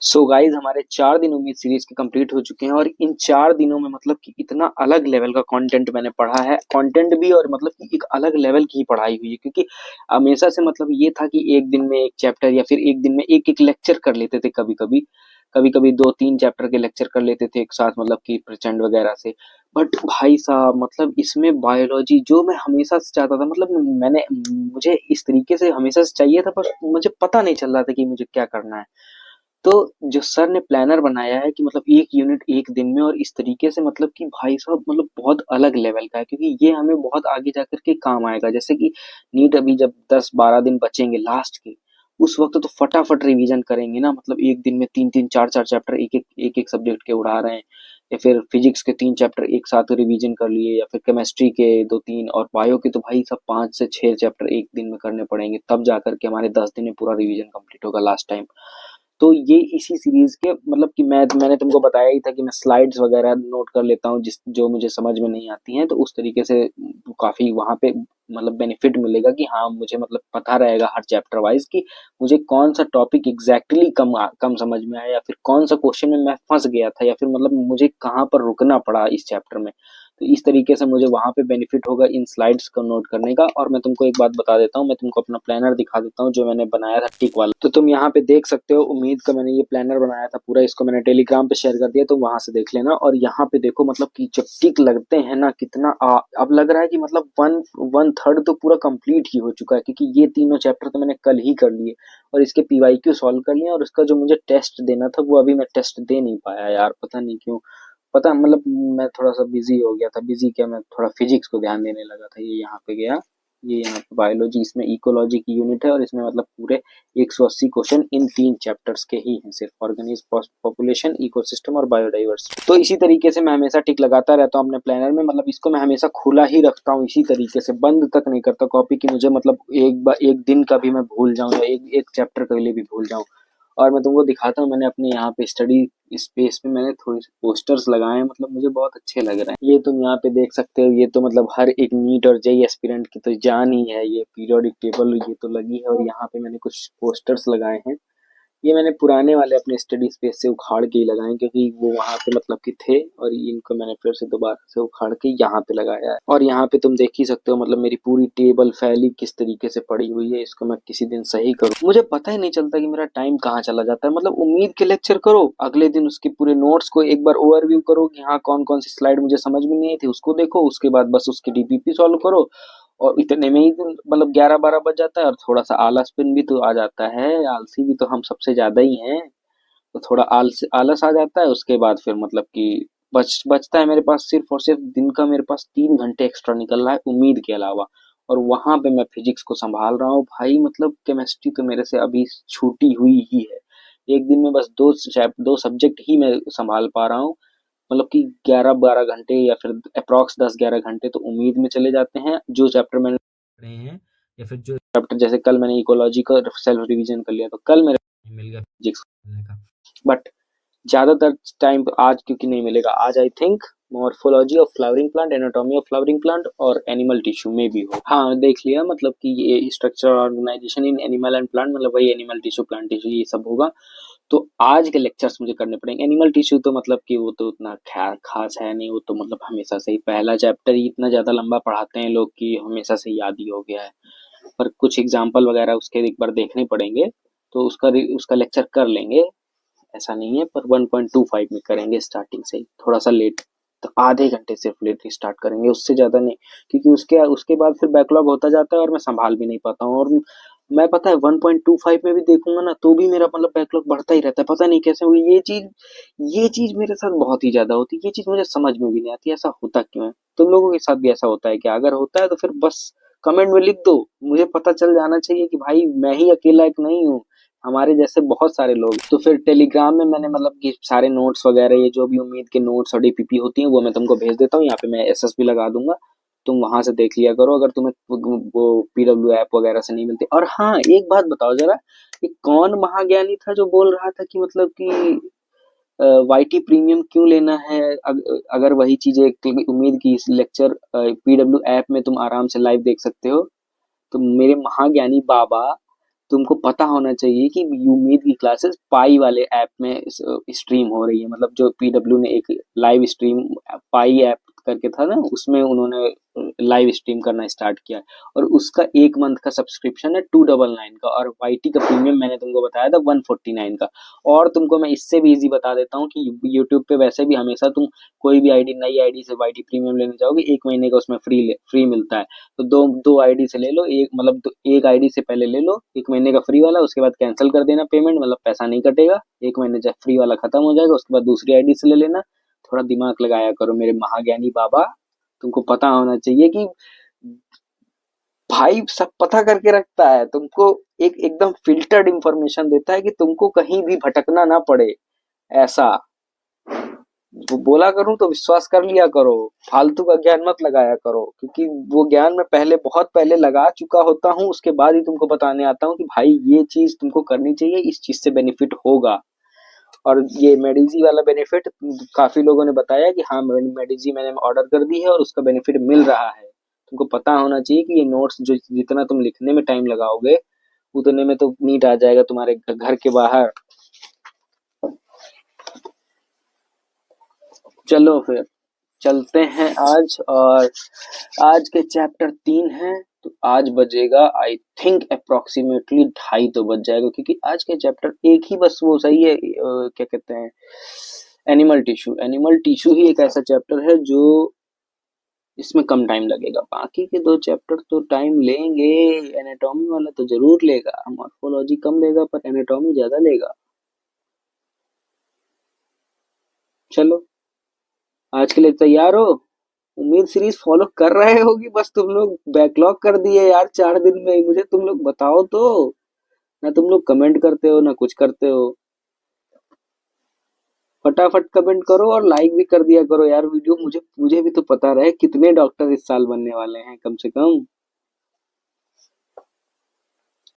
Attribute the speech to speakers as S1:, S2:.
S1: So guys हमारे 4 दिन उम्मीद सीरीज के कंप्लीट हो चुके हैं और इन 4 दिनों में मतलब कि इतना अलग लेवल का कंटेंट मैंने पढ़ा है। कंटेंट भी और मतलब कि एक अलग लेवल की पढ़ाई हुई है, क्योंकि हमेशा से मतलब ये था कि एक दिन में एक चैप्टर या फिर एक दिन में एक एक लेक्चर कर लेते थे। कभी कभी 2-3 चैप्टर के लेक्चर कर लेते थे एक साथ, मतलब कि प्रचंड वगैरह से। बट भाई साहब मतलब इसमें बायोलॉजी जो मैं हमेशा से चाहता था, मतलब मैंने मुझे इस तरीके से हमेशा से चाहिए था, पर मुझे पता नहीं चल रहा था कि मुझे क्या करना है। तो जो सर ने प्लानर बनाया है कि मतलब एक यूनिट एक दिन में, और इस तरीके से मतलब कि भाई साहब मतलब बहुत अलग लेवल का है, क्योंकि ये हमें बहुत आगे जाकर के काम आएगा। जैसे कि नीट अभी जब 10-12 दिन बचेंगे लास्ट के, उस वक्त तो फटाफट रिवीजन करेंगे ना। मतलब एक दिन में 3-3 4-4 चैप्टर एक एक सब्जेक्ट के उड़ा रहे हैं, या फिर फिजिक्स के 3 चैप्टर एक साथ रिवीजन कर लिए, या फिर केमिस्ट्री के 2-3, और बायो के तो भाई सब 5 से 6 चैप्टर एक दिन में करने पड़ेंगे, तब जाकर के हमारे 10 दिन में पूरा रिवीजन कंप्लीट होगा लास्ट टाइम। तो ये इसी सीरीज के मतलब कि मैंने तुमको बताया ही था कि मैं स्लाइड्स वगैरह नोट कर लेता हूँ जिस जो मुझे समझ में नहीं आती हैं, तो उस तरीके से काफी वहां पे मतलब बेनिफिट मिलेगा कि हाँ मुझे मतलब पता रहेगा हर चैप्टर वाइज कि मुझे कौन सा टॉपिक एग्जैक्टली कम समझ में आया, या फिर कौन सा क्वेश्चन में मैं फंस गया था, या फिर मतलब मुझे कहाँ पर रुकना पड़ा इस चैप्टर में। तो इस तरीके से मुझे वहां पे बेनिफिट होगा इन स्लाइड्स को नोट करने का। और मैं तुमको एक बात बता देता हूँ, मैं तुमको अपना प्लानर दिखा देता हूँ जो मैंने बनाया था टिक वाला। तो तुम यहाँ पे देख सकते हो, उम्मीद का मैंने ये प्लानर बनाया था पूरा, इसको मैंने टेलीग्राम पे शेयर कर दिया, तो वहां से देख लेना। और यहाँ पे देखो मतलब कि जब टिक लगते हैं ना कितना अब लग रहा है कि मतलब वन वन थर्ड तो पूरा कंप्लीट ही हो चुका है, क्योंकि ये तीनों चैप्टर तो मैंने कल ही कर लिए और इसके पीवाईक्यू सॉल्व कर लिए। और उसका जो मुझे टेस्ट देना था वो अभी मैं टेस्ट दे नहीं पाया यार, पता नहीं क्यों। पता मतलब मैं थोड़ा सा बिजी हो गया था। बिजी क्या, मैं थोड़ा फिजिक्स को ध्यान देने लगा था। ये यहाँ पे गया, ये यहाँ पे बायोलॉजी, इसमें इकोलॉजी की यूनिट है और इसमें मतलब पूरे 180 क्वेश्चन इन 3 चैप्टर्स के ही हैं, सिर्फ ऑर्गेनिज्म, पॉपुलेशन, इकोसिस्टम और बायोडाइवर्सिटी। तो इसी तरीके से मैं हमेशा टिक लगाता रहता हूँ अपने प्लानर में। मतलब इसको मैं हमेशा खुला ही रखता हूँ, इसी तरीके से बंद तक नहीं करता कॉपी की मुझे मतलब एक दिन का भी मैं भूल जाऊं या एक एक चैप्टर के लिए भी भूल जाऊं। और मैं तुमको दिखाता हूँ, मैंने अपने यहाँ पे स्टडी स्पेस में मैंने थोड़े से पोस्टर्स लगाए हैं, मतलब मुझे बहुत अच्छे लग रहे हैं। ये तुम यहाँ पे देख सकते हो, ये तो मतलब हर एक नीट और जेई एस्पिरेंट की तो जान ही है, ये पीरियोडिक टेबल ये तो लगी है। और यहाँ पे मैंने कुछ पोस्टर्स लगाए हैं, ये मैंने पुराने वाले अपने स्टडी स्पेस से उखाड़ के ही लगाए, क्योंकि वो वहां पे मतलब कि थे, और इनको मैंने फिर से दोबारा से उखाड़ के यहाँ पे लगाया है। और यहाँ पे तुम देख ही सकते हो मतलब मेरी पूरी टेबल फैली किस तरीके से पड़ी हुई है। इसको मैं किसी दिन सही करूँ, मुझे पता ही नहीं चलता कि मेरा टाइम कहाँ चला जाता है। मतलब उम्मीद के लेक्चर करो, अगले दिन उसके पूरे नोट्स को एक बार ओवरव्यू करो कि हाँ कौन कौन सी स्लाइड मुझे समझ में नहीं आई थी, उसको देखो, उसके बाद बस उसकी डीपीपी सॉल्व करो, और इतने में ही मतलब 11-12 बज जाता है। और थोड़ा सा आलसपन भी तो आ जाता है, आलसी भी तो हम सबसे ज्यादा ही हैं, तो थोड़ा आलस आलस आ जाता है। उसके बाद फिर मतलब कि बचता है मेरे पास सिर्फ और सिर्फ दिन का, मेरे पास 3 घंटे एक्स्ट्रा निकल रहा है उम्मीद के अलावा। और वहां पे मैं फिजिक्स को संभाल रहा हूँ भाई, मतलब केमिस्ट्री तो मेरे से अभी छूटी हुई ही है। एक दिन में बस दो सब्जेक्ट ही मैं संभाल पा रहा हूँ। मतलब कि 11-12 घंटे या फिर अप्रॉक्स 10-11 घंटे तो उम्मीद में चले जाते हैं, जो चैप्टर मैंने पढ़े हैं, या फिर जो चैप्टर, जैसे कल मैंने इकोलॉजी का सेल्फ रिवीजन कर लिया तो कल मेरे को मिल गया फिजिक्स करने का। बट ज्यादातर टाइम आज क्योंकि नहीं मिलेगा, आज I think morphology of flowering plant, anatomy of flowering plant और एनिमल टिश्यू में भी हो। हाँ देख लिया, मतलब कि ये structure organisation in animal and plant, मतलब वही एनिमल टिश्यू प्लांट टिश्यू ये सब होगा। तो आज के लेक्चर्स मुझे करने पड़ेंगे। एनिमल टिश्यू तो मतलब कि वो तो उतना खास है नहीं, वो तो मतलब हमेशा से ही पहला चैप्टर ही इतना ज्यादा लंबा पढ़ाते हैं लोग कि हमेशा से याद ही हो गया है। पर कुछ एग्जाम्पल वगैरह उसके एक बार देखने पड़ेंगे, तो उसका लेक्चर कर लेंगे, ऐसा नहीं है। पर 1.25 में करेंगे स्टार्टिंग से ही, थोड़ा सा लेट, तो आधे घंटे सिर्फ लेट ही स्टार्ट करेंगे, उससे ज्यादा नहीं। क्योंकि उसके उसके बाद फिर बैकलॉग होता जाता है और मैं संभाल भी नहीं पाता हूँ। और मैं पता है 1.25 में भी देखूंगा ना तो भी मेरा मतलब बैकलॉग बढ़ता ही रहता है, पता नहीं कैसे हुई ये चीज मेरे साथ बहुत ही ज्यादा होती है। ये चीज मुझे समझ में भी नहीं आती, ऐसा होता क्यों है। तुम लोगों के साथ भी ऐसा होता है क्या? अगर होता है तो फिर बस कमेंट में लिख दो, मुझे पता चल जाना चाहिए कि भाई मैं ही अकेला एक नहीं हूँ, हमारे जैसे बहुत सारे लोग। तो फिर टेलीग्राम में मैंने मतलब कि सारे नोट्स वगैरह, ये जो भी उम्मीद के नोट्स और डीपीपी होती हैं वो मैं तुमको भेज देता हूँ। यहाँ पे मैं एसएस भी लगा दूंगा, तुम वहां से देख लिया करो अगर तुम्हें वो पीडब्ल्यू ऐप वगैरह से नहीं मिलती। और हाँ एक बात बताओ जरा, ये कौन महाज्ञानी था जो बोल रहा था कि मतलब कि वाईटी प्रीमियम क्यों लेना है, अगर वही चीजें उम्मीद की इस लेक्चर पीडब्ल्यू ऐप में तुम आराम से लाइव देख सकते हो। तो मेरे महाज्ञानी बाबा तुमको पता होना चाहिए कि उम्मीद की क्लासेस पाई वाले ऐप में स्ट्रीम हो रही है। मतलब जो पीडब्ल्यू ने एक लाइव स्ट्रीम पाई ऐप करके था ना, उसमें उन्होंने लाइव स्ट्रीम करना स्टार्ट किया है। और उसका 1 मंथ का सब्सक्रिप्शन है 299 का, और वाईटी का प्रीमियम मैंने तुमको बताया था 149 का। और तुमको मैं इससे भी इजी बता देता हूँ कि यूट्यूब पे वैसे भी हमेशा तुम कोई भी आईडी, नई आईडी से वाईटी प्रीमियम लेने जाओगे, 1 महीने का उसमें फ्री मिलता है। तो दो दो आईडी से ले लो, एक मतलब एक आईडी से पहले ले लो 1 महीने का फ्री वाला, उसके बाद कैंसिल कर देना पेमेंट, मतलब पैसा नहीं कटेगा। 1 महीने जब फ्री वाला खत्म हो जाएगा उसके बाद दूसरी आईडी से ले लेना। थोड़ा दिमाग लगाया करो मेरे महाज्ञानी बाबा। तुमको पता होना चाहिए कि भाई सब पता करके रखता है, तुमको एक एकदम फिल्टर्ड इंफॉर्मेशन देता है कि तुमको कहीं भी भटकना ना पड़े। ऐसा वो बोला करूं तो विश्वास कर लिया करो, फालतू का ज्ञान मत लगाया करो, क्योंकि वो ज्ञान मैं पहले बहुत पहले लगा चुका होता हूँ, उसके बाद ही तुमको बताने आता हूँ कि भाई ये चीज तुमको करनी चाहिए, इस चीज से बेनिफिट होगा। और ये मेडिजी वाला बेनिफिट काफी लोगों ने बताया कि हाँ मेडिजी मैंने ऑर्डर कर दी है और उसका बेनिफिट मिल रहा है। तुमको पता होना चाहिए कि ये नोट्स जो जितना तुम लिखने में टाइम लगाओगे उतने में तो नीट आ जाएगा तुम्हारे घर के बाहर। चलो फिर चलते हैं आज, और आज के चैप्टर 3 हैं। तो आज बजेगा आई थिंक अप्रोक्सीमेटली 2:30 तो बज जाएगा, क्योंकि आज के चैप्टर एक ही बस वो सही है, क्या कहते हैं, एनिमल टिश्यू। एनिमल टिश्यू ही एक ऐसा चैप्टर है जो इसमें कम टाइम लगेगा, बाकी के 2 चैप्टर तो टाइम लेंगे। एनाटॉमी वाला तो जरूर लेगा, मॉर्फोलॉजी कम लेगा पर एनाटॉमी ज्यादा लेगा। चलो आज के लिए तैयार हो? उम्मीद सीरीज फॉलो कर रहे हो कि बस तुम लोग बैकलॉग कर दिए यार 4 दिन में ही? मुझे तुम लोग बताओ तो, ना तुम लोग कमेंट करते हो ना कुछ करते हो। फटाफट कमेंट करो और लाइक भी कर दिया करो यार वीडियो, मुझे मुझे भी तो पता रहे कितने डॉक्टर इस साल बनने वाले हैं कम से कम।